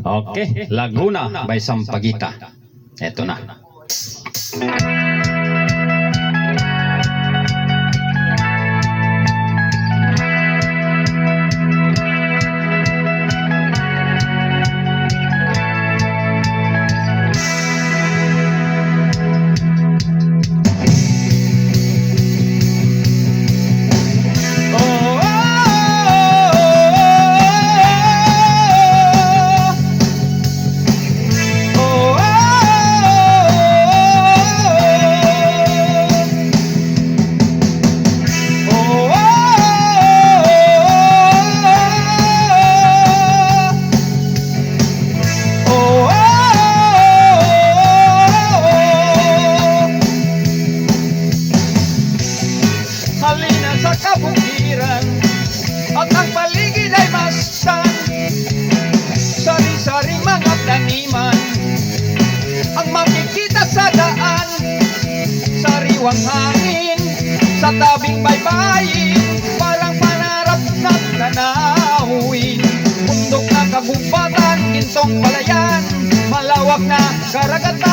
Okay, Laguna by Sampaguita. Eto na. Halina sa kabukiran at ang paligid ay mastan. Sari-saring mga taniman ang makikita sa daan. Sariwang hangin sa tabing baybayin, parang panarap na tanawin. Bundok na kagubatan, gintong palayan, malawak na karagatan.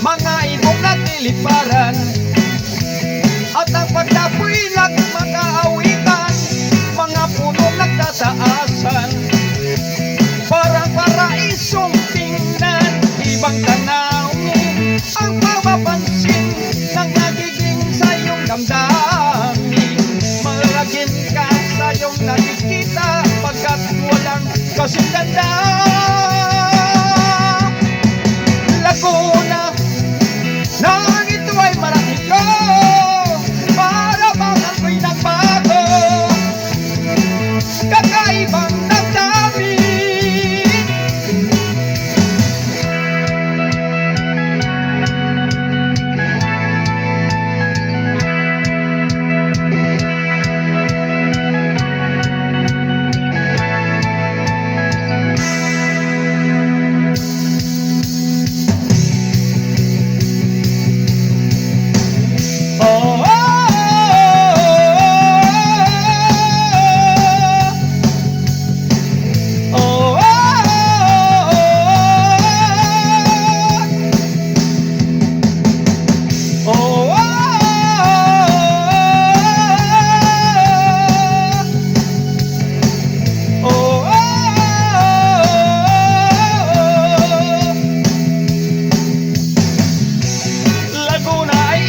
Mga ibong nagtiliparan at ang pagdapoy nagmakaawitan, mga punong nagtataasan, parang paraisong tingnan. Ibang tanawin ang mapapansin ng nagiging sa iyong damdamin. Malagim ka sa iyong nakikita pagkat walang kasing ganda. Laguna nang ito ay marami ko, para bang ako'y nagbago, kakaibang damdamin.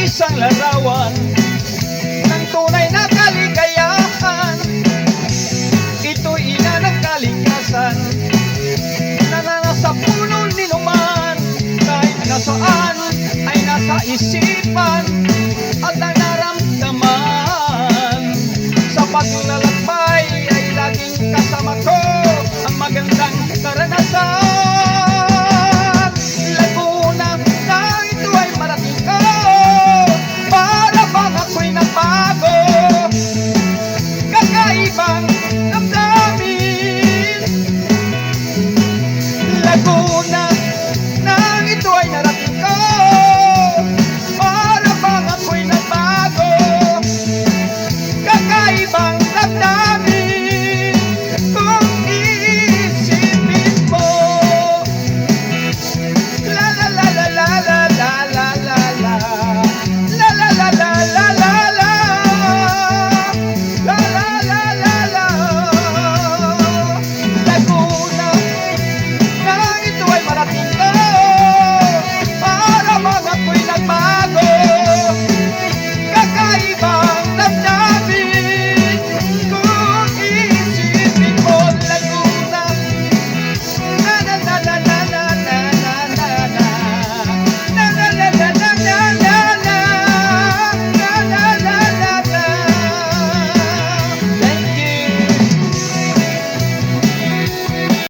Isang larawan ng tunay na kaligayahan. Ito'y ina ng kalikasan na nasa puno ni Numan. Kahit nasaan ay nasa isipan at ang naramdaman sa paglalakad